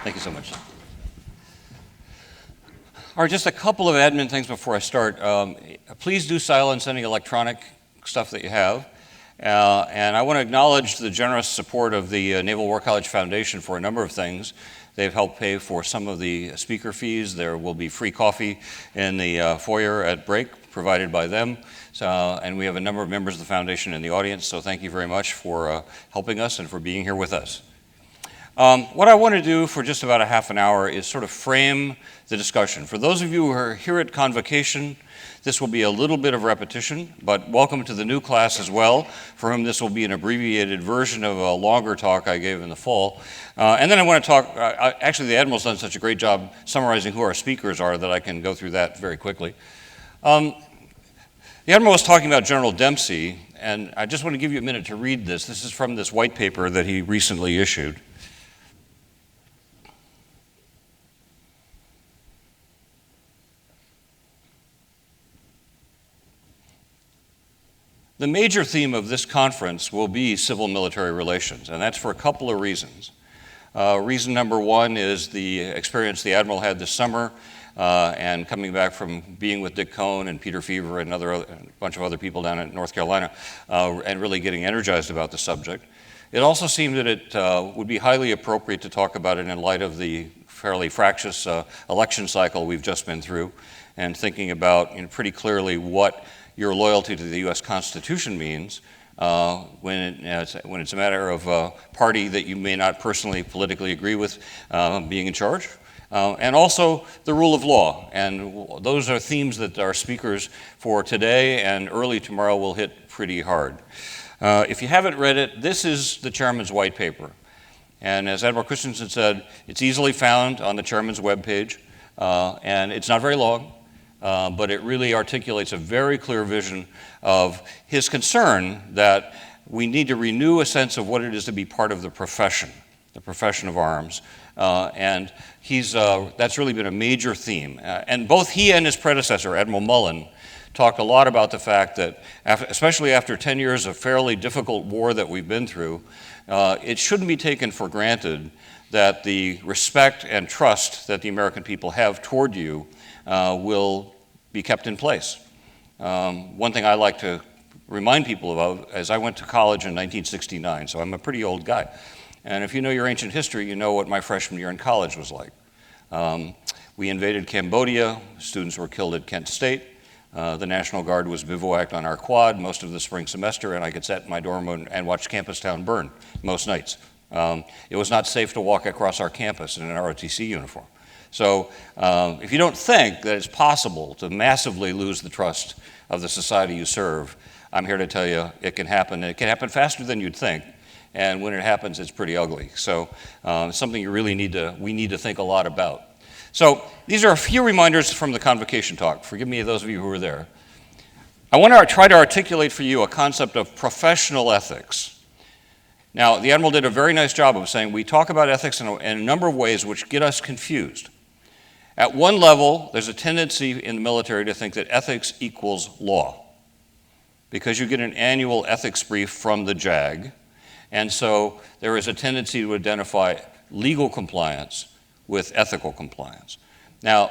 Thank you so much. All right, just a couple of admin things before I start. Please do silence any electronic stuff that you have. And I want to acknowledge the generous support of the Naval War College Foundation for a number of things. They've helped pay for some of the speaker fees. There will be free coffee in the foyer at break provided by them. And we have a number of members of the foundation in the audience, so thank you very much for helping us and for being here with us. What I want to do for just about a half an hour is sort of frame the discussion. For those of you who are here at Convocation, this will be a little bit of repetition, but welcome to the new class as well, for whom this will be an abbreviated version of a longer talk I gave in the fall. And then I want to talk, actually the Admiral's done such a great job summarizing who our speakers are that I can go through that very quickly. The Admiral was talking about General Dempsey, and I just want to give you a minute to read this. This is from this white paper that he recently issued. The major theme of this conference will be civil-military relations, and that's for a couple of reasons. Reason number one is the experience the Admiral had this summer, and coming back from being with Dick Cohn and Peter Feaver and a bunch of other people down in North Carolina, and really getting energized about the subject. It also seemed that it would be highly appropriate to talk about it in light of the fairly fractious election cycle we've just been through, and thinking about pretty clearly what your loyalty to the U.S. Constitution means when it's a matter of a party that you may not personally politically agree with being in charge, and also the rule of law. And those are themes that our speakers for today and early tomorrow will hit pretty hard. If you haven't read it, this is the Chairman's white paper. And as Admiral Christensen said, it's easily found on the Chairman's webpage, and it's not very long. But it really articulates a very clear vision of his concern that we need to renew a sense of what it is to be part of the profession of arms. And that's really been a major theme. And both he and his predecessor, Admiral Mullen, talked a lot about the fact that, especially after 10 years of fairly difficult war that we've been through, it shouldn't be taken for granted that the respect and trust that the American people have toward you will be kept in place. One thing I like to remind people about is I went to college in 1969, so I'm a pretty old guy. And if you know your ancient history, you know what my freshman year in college was like. We invaded Cambodia, students were killed at Kent State, the National Guard was bivouacked on our quad most of the spring semester, and I could sit in my dorm room and watch Campus Town burn most nights. It was not safe to walk across our campus in an ROTC uniform. So if you don't think that it's possible to massively lose the trust of the society you serve, I'm here to tell you it can happen. It can happen faster than you'd think. And when it happens, it's pretty ugly. So it's something we need to think a lot about. So these are a few reminders from the Convocation talk. Forgive me, those of you who were there. I want to try to articulate for you a concept of professional ethics. Now, the Admiral did a very nice job of saying we talk about ethics in a number of ways which get us confused. At one level, there's a tendency in the military to think that ethics equals law, because you get an annual ethics brief from the JAG, and so there is a tendency to identify legal compliance with ethical compliance. Now,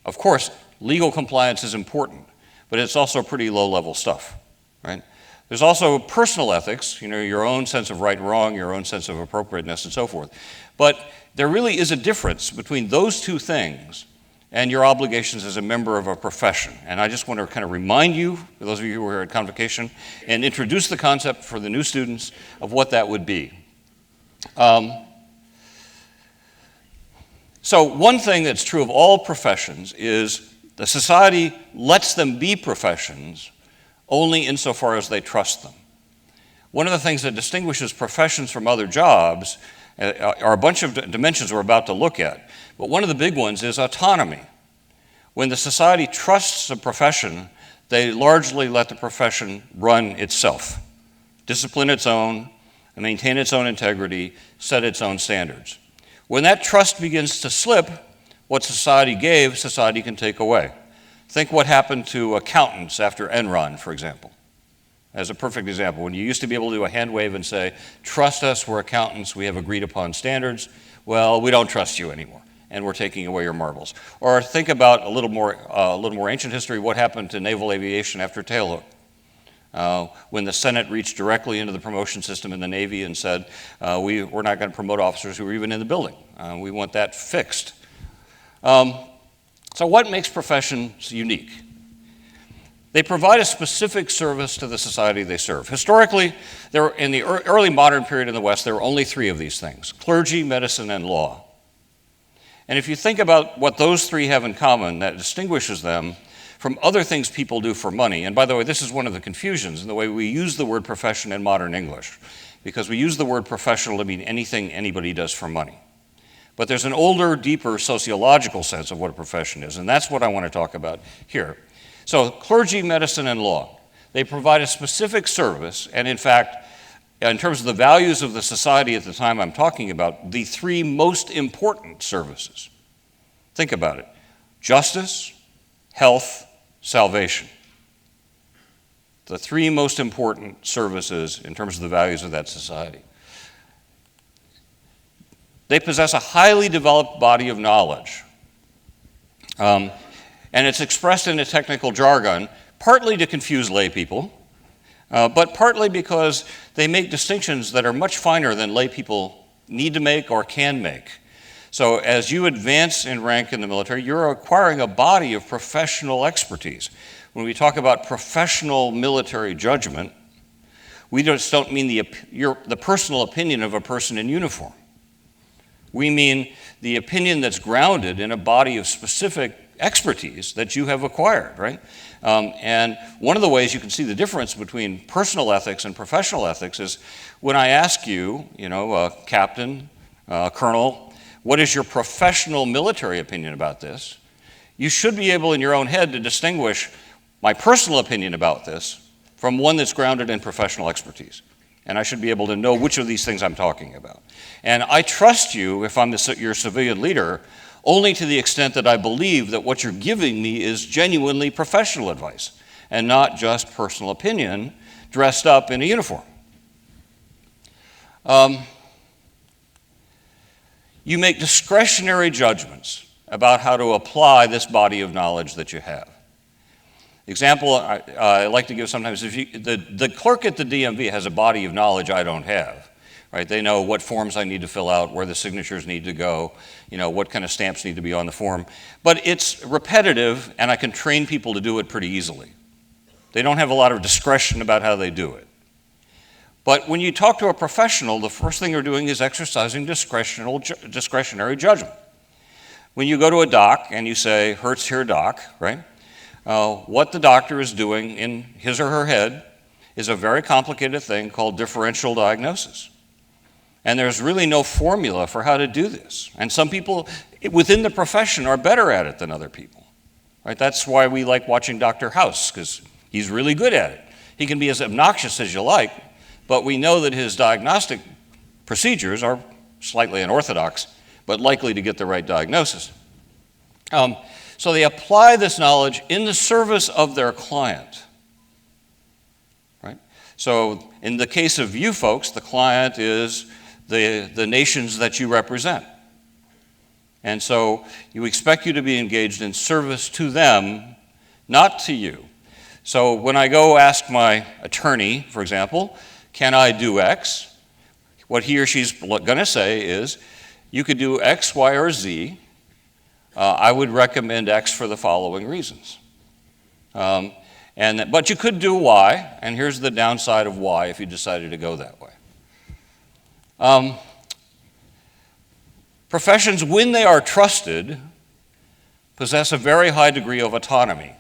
of course, legal compliance is important, but it's also pretty low-level stuff, right? There's also personal ethics, your own sense of right and wrong, your own sense of appropriateness, and so forth. But there really is a difference between those two things and your obligations as a member of a profession. And I just want to kind of remind you, for those of you who are at Convocation, and introduce the concept for the new students of what that would be. So one thing that's true of all professions is the society lets them be professions only insofar as they trust them. One of the things that distinguishes professions from other jobs are a bunch of dimensions we're about to look at. But one of the big ones is autonomy. When the society trusts a profession, they largely let the profession run itself, discipline its own, and maintain its own integrity, set its own standards. When that trust begins to slip, what society gave, society can take away. Think what happened to accountants after Enron, for example. as a perfect example. When you used to be able to do a hand wave and say, trust us, we're accountants, we have agreed upon standards, well, we don't trust you anymore, and we're taking away your marbles. Or think about a little more ancient history, what happened to naval aviation after tailhook. When the Senate reached directly into the promotion system in the Navy and said, we're not going to promote officers who are even in the building. We want that fixed. So what makes professions unique? They provide a specific service to the society they serve. Historically, in the early modern period in the West, there were only three of these things: clergy, medicine, and law. And if you think about what those three have in common that distinguishes them from other things people do for money, and by the way, this is one of the confusions in the way we use the word profession in modern English, because we use the word professional to mean anything anybody does for money. But there's an older, deeper sociological sense of what a profession is, and that's what I want to talk about here. So clergy, medicine, and law, they provide a specific service, and in fact, in terms of the values of the society at the time I'm talking about, the three most important services. Think about it: justice, health, salvation. The three most important services in terms of the values of that society. They possess a highly developed body of knowledge. And it's expressed in a technical jargon, partly to confuse lay people, but partly because they make distinctions that are much finer than lay people need to make or can make. So as you advance in rank in the military, you're acquiring a body of professional expertise. When we talk about professional military judgment, we just don't mean the personal opinion of a person in uniform. We mean the opinion that's grounded in a body of specific expertise that you have acquired, right? And one of the ways you can see the difference between personal ethics and professional ethics is when I ask you, captain, colonel, what is your professional military opinion about this? You should be able in your own head to distinguish my personal opinion about this from one that's grounded in professional expertise. And I should be able to know which of these things I'm talking about. And I trust you, if I'm your civilian leader, only to the extent that I believe that what you're giving me is genuinely professional advice and not just personal opinion dressed up in a uniform. You make discretionary judgments about how to apply this body of knowledge that you have. Example I like to give sometimes, the clerk at the DMV has a body of knowledge I don't have. Right? They know what forms I need to fill out, where the signatures need to go, what kind of stamps need to be on the form. But it's repetitive, and I can train people to do it pretty easily. They don't have a lot of discretion about how they do it. But when you talk to a professional, the first thing they're doing is exercising discretionary judgment. When you go to a doc and you say, "Hurts here, doc," right? What the doctor is doing in his or her head is a very complicated thing called differential diagnosis. And there's really no formula for how to do this. And some people within the profession are better at it than other people. Right? That's why we like watching Dr. House, because he's really good at it. He can be as obnoxious as you like, but we know that his diagnostic procedures are slightly unorthodox, but likely to get the right diagnosis. So they apply this knowledge in the service of their client. Right? So in the case of you folks, the client is the nations that you represent. And so you expect you to be engaged in service to them, not to you. So when I go ask my attorney, for example, can I do X? What he or she's going to say is, you could do X, Y, or Z. I would recommend X for the following reasons. But you could do Y, and here's the downside of Y if you decided to go that way. Professions, when they are trusted, possess a very high degree of autonomy.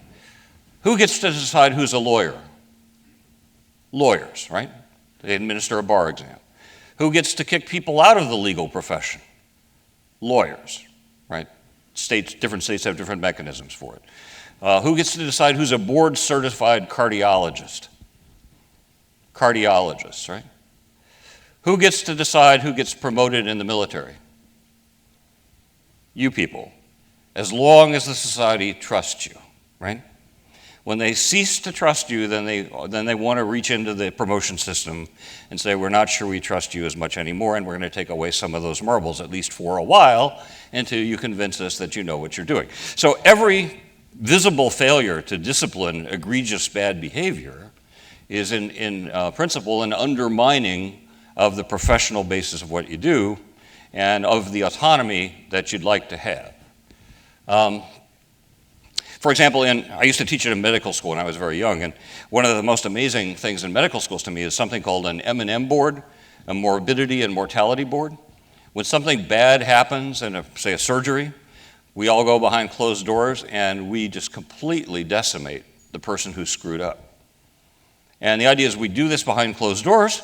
Who gets to decide who's a lawyer? Lawyers, right? They administer a bar exam. Who gets to kick people out of the legal profession? Lawyers, right? Different states have different mechanisms for it. Who gets to decide who's a board-certified cardiologist? Cardiologists, right? Who gets to decide who gets promoted in the military? You people, as long as the society trusts you, right? When they cease to trust you, then they want to reach into the promotion system and say, we're not sure we trust you as much anymore, and we're going to take away some of those marbles, at least for a while, until you convince us that you know what you're doing. So every visible failure to discipline egregious bad behavior is in principle an undermining of the professional basis of what you do and of the autonomy that you'd like to have. For example, I used to teach at a medical school when I was very young, and one of the most amazing things in medical schools to me is something called an M&M board, a morbidity and mortality board. When something bad happens in, say, a surgery, we all go behind closed doors and we just completely decimate the person who screwed up. And the idea is we do this behind closed doors,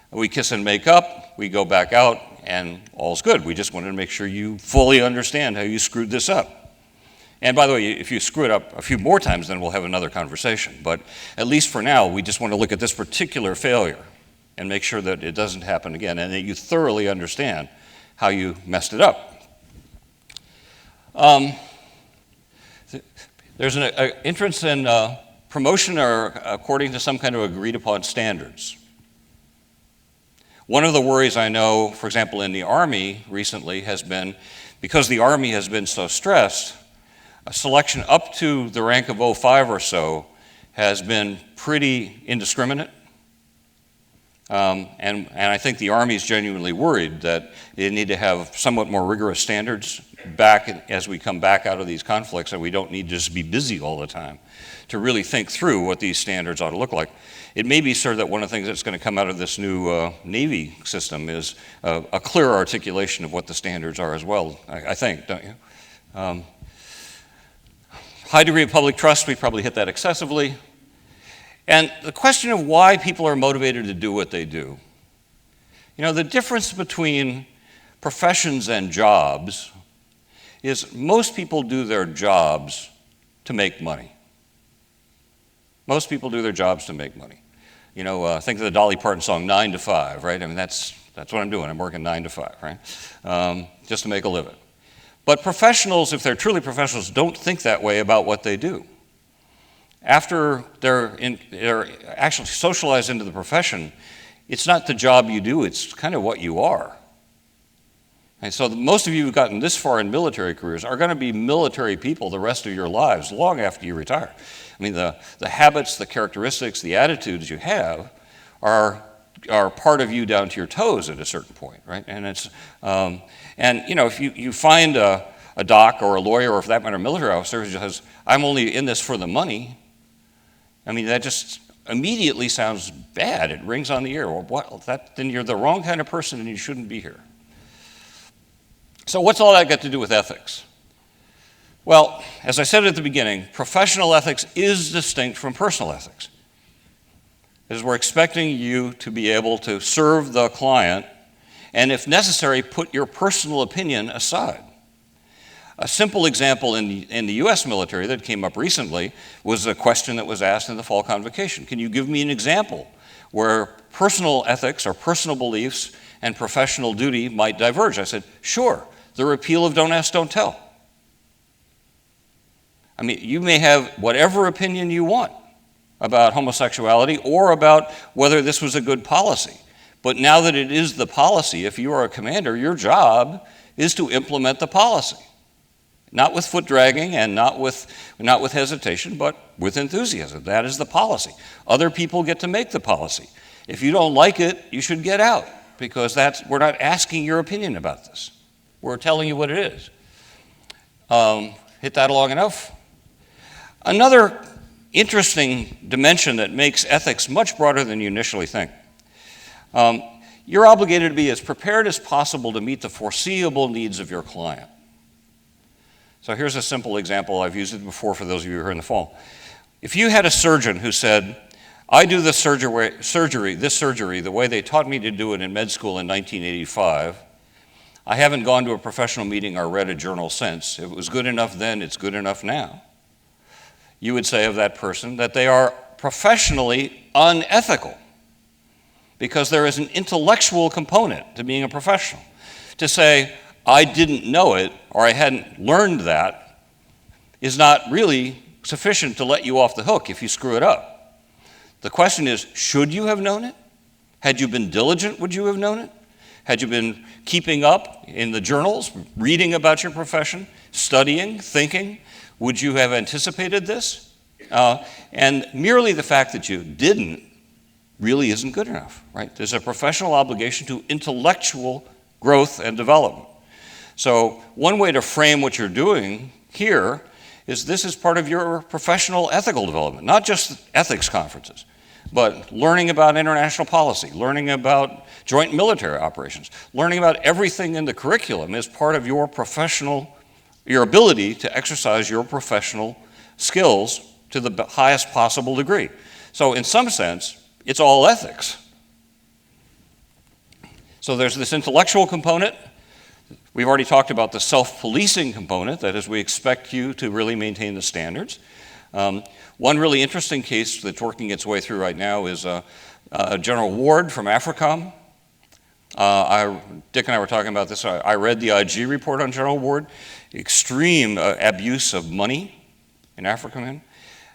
we kiss and make up, we go back out, and all's good. We just wanted to make sure you fully understand how you screwed this up. And by the way, if you screw it up a few more times, then we'll have another conversation. But at least for now, we just want to look at this particular failure and make sure that it doesn't happen again and that you thoroughly understand how you messed it up. There's an interest in promotion according to some kind of agreed upon standards. One of the worries I know, for example, in the Army recently has been, because the Army has been so stressed, a selection up to the rank of 05 or so has been pretty indiscriminate. And I think the Army is genuinely worried that they need to have somewhat more rigorous standards back as we come back out of these conflicts, and we don't need to just be busy all the time to really think through what these standards ought to look like. It may be, sir, that one of the things that's going to come out of this new Navy system is a clear articulation of what the standards are as well, I think, don't you? High degree of public trust, we probably hit that excessively. And the question of why people are motivated to do what they do. You know, the difference between professions and jobs is most people do their jobs to make money. Most people do their jobs to make money. You know, think of the Dolly Parton song, 9 to 5, right? I mean, that's what I'm doing. I'm working 9 to 5, right? Just to make a living. But professionals, if they're truly professionals, don't think that way about what they do. After they're actually socialized into the profession, it's not the job you do, it's kind of what you are. And so most of you who've gotten this far in military careers are going to be military people the rest of your lives, long after you retire. I mean, the habits, the characteristics, the attitudes you have are part of you down to your toes at a certain point, right? And it's and you know, if you find a doc or a lawyer or for that matter a military officer who says, I'm only in this for the money, I mean, that just immediately sounds bad. It rings on the ear. Well, then you're the wrong kind of person and you shouldn't be here. So what's all that got to do with ethics? Well, as I said at the beginning, professional ethics is distinct from personal ethics. Because we're expecting you to be able to serve the client and, if necessary, put your personal opinion aside. A simple example in the U.S. military that came up recently was a question that was asked in the fall convocation. Can you give me an example where personal ethics or personal beliefs and professional duty might diverge? I said, sure, the repeal of Don't Ask, Don't Tell. I mean, you may have whatever opinion you want about homosexuality or about whether this was a good policy. But now that it is the policy, if you are a commander, your job is to implement the policy. Not with foot dragging and not with hesitation, but with enthusiasm. That is the policy. Other people get to make the policy. If you don't like it, you should get out, because we're not asking your opinion about this. We're telling you what it is. Hit that long enough? Another interesting dimension that makes ethics much broader than you initially think. You're obligated to be as prepared as possible to meet the foreseeable needs of your client. So here's a simple example. I've used it before for those of you who are in the fall. If you had a surgeon who said, I do this surgery the way they taught me to do it in med school in 1985. I haven't gone to a professional meeting or read a journal since. If it was good enough then, it's good enough now. You would say of that person that they are professionally unethical, because there is an intellectual component to being a professional. To say, I didn't know it, or I hadn't learned that, is not really sufficient to let you off the hook if you screw it up. The question is, should you have known it? Had you been diligent, would you have known it? Had you been keeping up in the journals, reading about your profession, studying, thinking, would you have anticipated this? And merely the fact that you didn't really isn't good enough, right? There's a professional obligation to intellectual growth and development. So one way to frame what you're doing here is this is part of your professional ethical development, not just ethics conferences, but learning about international policy, learning about joint military operations, learning about everything in the curriculum is part of your ability to exercise your professional skills to the highest possible degree. So in some sense, it's all ethics. So there's this intellectual component. We've already talked about the self-policing component, that is, we expect you to really maintain the standards. One really interesting case that's working its way through right now is General Ward from AFRICOM. Dick and I were talking about this. I read the IG report on General Ward. Extreme abuse of money in AFRICOM.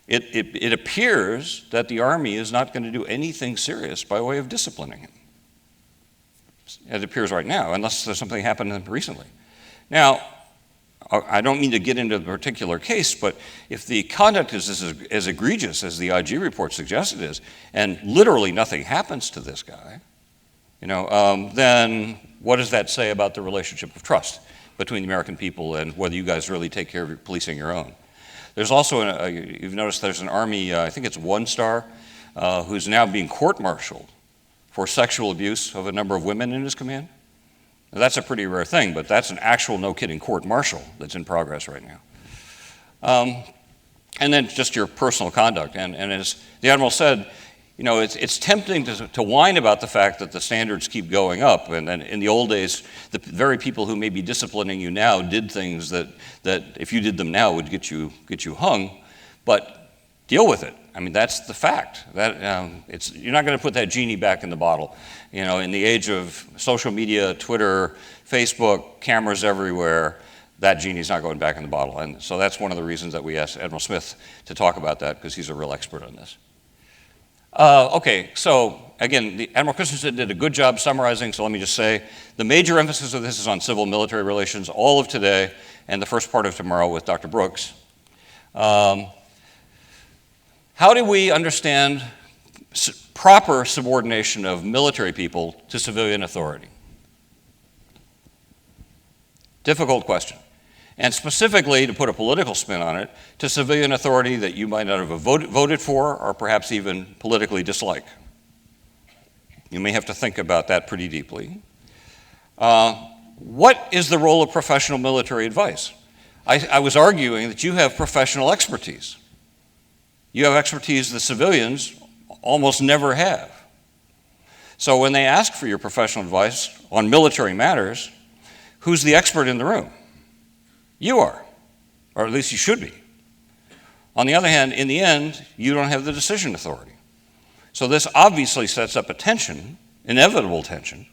It appears that the Army is not going to do anything serious by way of disciplining him. It appears right now, unless there's something happened recently. Now, I don't mean to get into the particular case, but if the conduct is as egregious as the IG report suggested is, and literally nothing happens to this guy, then what does that say about the relationship of trust between the American people and whether you guys really take care of policing your own? There's also, you've noticed there's an Army, I think it's 1-star, who's now being court-martialed for sexual abuse of a number of women in his command. Now, that's a pretty rare thing, but that's an actual, no-kidding, court-martial that's in progress right now. And then just your personal conduct. And as the Admiral said, it's tempting to whine about the fact that the standards keep going up. And in the old days, the very people who may be disciplining you now did things that if you did them now would get you hung. But deal with it. I mean, that's the fact. That you're not going to put that genie back in the bottle. In the age of social media, Twitter, Facebook, cameras everywhere, that genie's not going back in the bottle. And so that's one of the reasons that we asked Admiral Smith to talk about that, because he's a real expert on this. Okay, so again, Admiral Christensen did a good job summarizing, so let me just say, the major emphasis of this is on civil-military relations, all of today, and the first part of tomorrow with Dr. Brooks. How do we understand proper subordination of military people to civilian authority? Difficult question. And specifically, to put a political spin on it, to civilian authority that you might not have voted for or perhaps even politically dislike. You may have to think about that pretty deeply. What is the role of professional military advice? I was arguing that you have professional expertise. You have expertise the civilians almost never have. So when they ask for your professional advice on military matters, who's the expert in the room? You are, or at least you should be. On the other hand, in the end, you don't have the decision authority. So this obviously sets up a tension, inevitable tension,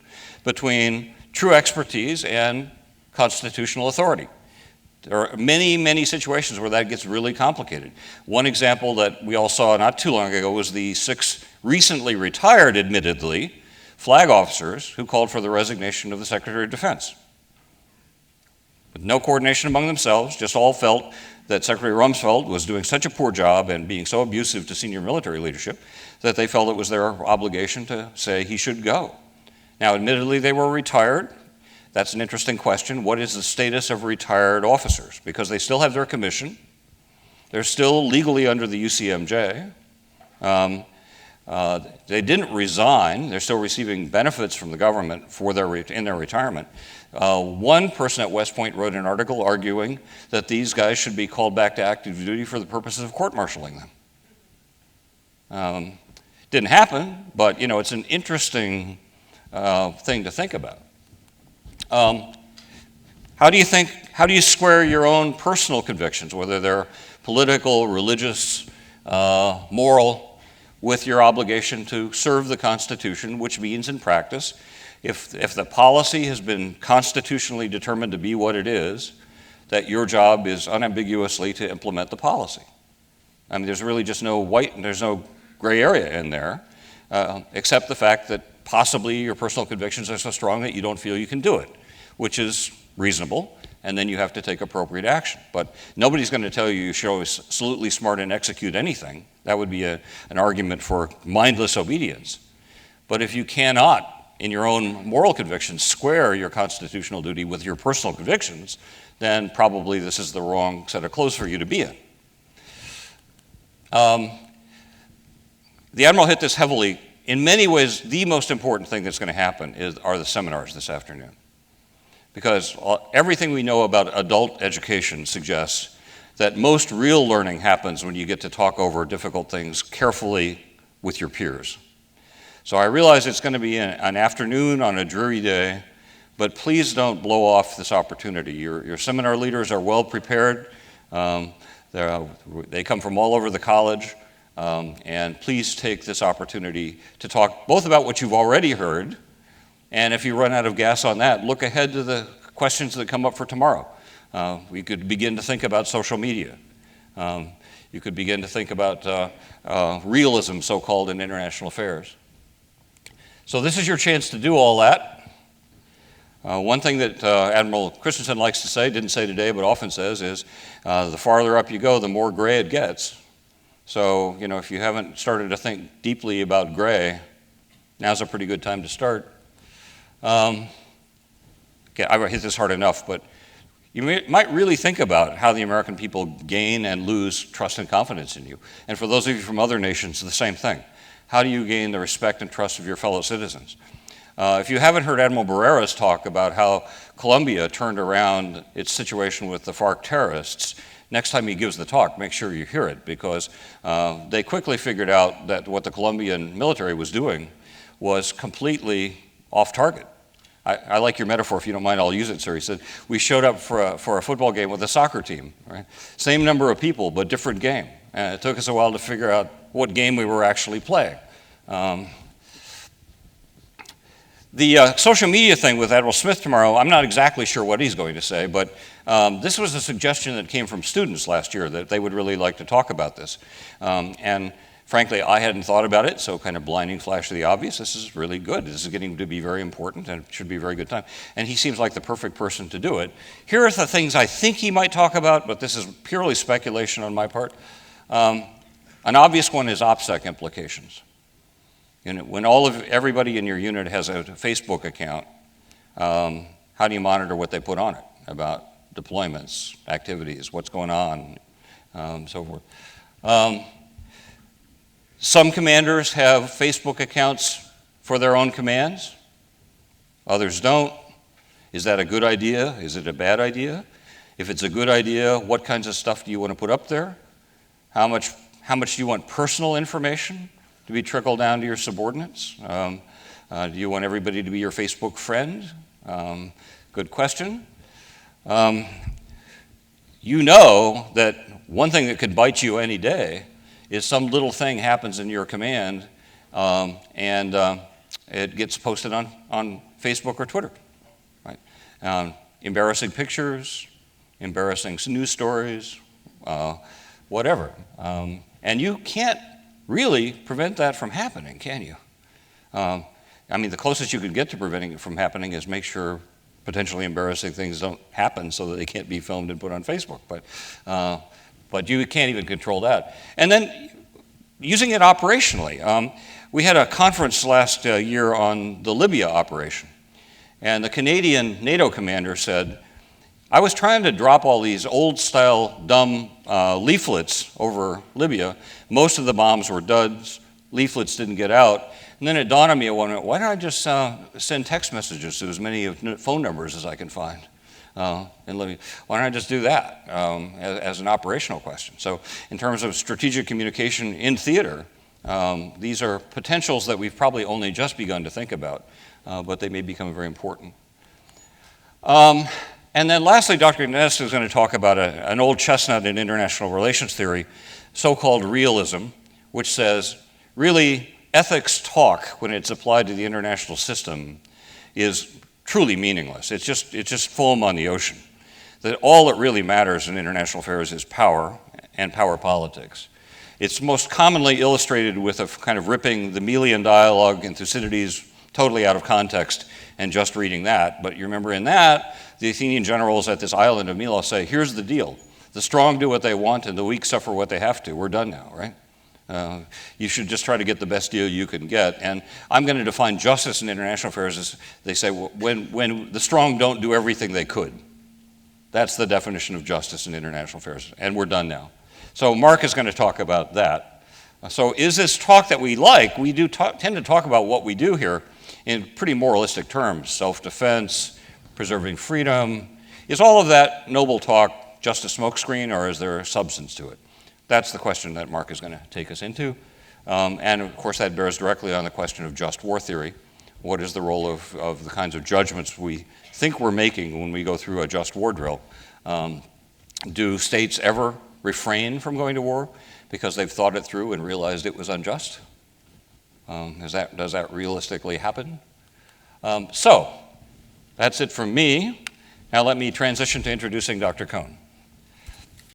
between true expertise and constitutional authority. There are many, many situations where that gets really complicated. One example that we all saw not too long ago was the 6 recently retired, admittedly, flag officers who called for the resignation of the Secretary of Defense. With no coordination among themselves, just all felt that Secretary Rumsfeld was doing such a poor job and being so abusive to senior military leadership that they felt it was their obligation to say he should go. Now, admittedly, they were retired. That's an interesting question. What is the status of retired officers? Because they still have their commission. They're still legally under the UCMJ. They didn't resign. They're still receiving benefits from the government in their retirement. One person at West Point wrote an article arguing that these guys should be called back to active duty for the purposes of court-martialing them. Didn't happen, but it's an interesting thing to think about. How do you square your own personal convictions, whether they're political, religious, moral, with your obligation to serve the Constitution, which means in practice, if the policy has been constitutionally determined to be what it is, that your job is unambiguously to implement the policy. I mean, there's really just no white and there's no gray area in there, except the fact that possibly your personal convictions are so strong that you don't feel you can do it, which is reasonable, and then you have to take appropriate action. But nobody's going to tell you you should always absolutely smart and execute anything. That would be an argument for mindless obedience. But if you cannot, in your own moral convictions, square your constitutional duty with your personal convictions, then probably this is the wrong set of clothes for you to be in. The Admiral hit this heavily. In many ways, the most important thing that's going to happen are the seminars this afternoon. Because everything we know about adult education suggests that most real learning happens when you get to talk over difficult things carefully with your peers. So I realize it's going to be an afternoon on a dreary day, but please don't blow off this opportunity. Your seminar leaders are well prepared. They come from all over the college, and please take this opportunity to talk both about what you've already heard, and if you run out of gas on that, look ahead to the questions that come up for tomorrow. We could begin to think about social media. You could begin to think about realism, so-called, in international affairs. So this is your chance to do all that. One thing that Admiral Christensen likes to say, didn't say today, but often says, is the farther up you go, the more gray it gets. So, if you haven't started to think deeply about gray, now's a pretty good time to start. Okay, I hit this hard enough, but you might really think about how the American people gain and lose trust and confidence in you. And for those of you from other nations, the same thing. How do you gain the respect and trust of your fellow citizens? If you haven't heard Admiral Barrera's talk about how Colombia turned around its situation with the FARC terrorists, next time he gives the talk, make sure you hear it, because they quickly figured out that what the Colombian military was doing was completely off target. I like your metaphor. If you don't mind, I'll use it, sir. He said, we showed up for a football game with a soccer team, right? Same number of people, but different game. And it took us a while to figure out what game we were actually playing. The social media thing with Admiral Smith tomorrow, I'm not exactly sure what he's going to say, but this was a suggestion that came from students last year that they would really like to talk about this. And frankly, I hadn't thought about it, so kind of blinding flash of the obvious. This is really good. This is getting to be very important, and it should be a very good time. And he seems like the perfect person to do it. Here are the things I think he might talk about, but this is purely speculation on my part. An obvious one is OPSEC implications. When everybody in your unit has a Facebook account, how do you monitor what they put on it about deployments, activities, what's going on, so forth. Some commanders have Facebook accounts for their own commands. Others don't. Is that a good idea? Is it a bad idea? If it's a good idea, what kinds of stuff do you want to put up there? How much do you want personal information to be trickled down to your subordinates? Do you want everybody to be your Facebook friend? Good question. You know that one thing that could bite you any day is some little thing happens in your command and it gets posted on Facebook or Twitter. Right? Embarrassing pictures, embarrassing news stories, whatever. And you can't really prevent that from happening, can you? I mean, the closest you can get to preventing it from happening is make sure potentially embarrassing things don't happen so that they can't be filmed and put on Facebook. But you can't even control that. And then using it operationally. We had a conference last year on the Libya operation. And the Canadian NATO commander said, I was trying to drop all these old-style, dumb leaflets over Libya. Most of the bombs were duds. Leaflets didn't get out. And then it dawned on me, why don't I just send text messages to as many phone numbers as I can find in Libya? Why don't I just do that as an operational question? So in terms of strategic communication in theater, these are potentials that we've probably only just begun to think about, but they may become very important. And then lastly, Dr. Neston is going to talk about an old chestnut in international relations theory, so-called realism, which says, really, ethics talk, when it's applied to the international system, is truly meaningless. It's just foam on the ocean. That all that really matters in international affairs is power and power politics. It's most commonly illustrated with a kind of ripping the Melian dialogue in Thucydides totally out of context and just reading that. But you remember in that, the Athenian generals at this island of Melos say, here's the deal. The strong do what they want and the weak suffer what they have to. We're done now, right? You should just try to get the best deal you can get. And I'm going to define justice in international affairs as they say, when the strong don't do everything they could. That's the definition of justice in international affairs. And we're done now. So Mark is going to talk about that. So is this talk that we like? We do tend to talk about what we do here in pretty moralistic terms. Self-defense, preserving freedom. Is all of that noble talk just a smokescreen, or is there substance to it? That's the question that Mark is going to take us into. And of course, that bears directly on the question of just war theory. What is the role of the kinds of judgments we think we're making when we go through a just war drill? Do states ever refrain from going to war because they've thought it through and realized it was unjust? Does that realistically happen? So that's it from me. Now let me transition to introducing Dr. Cohn.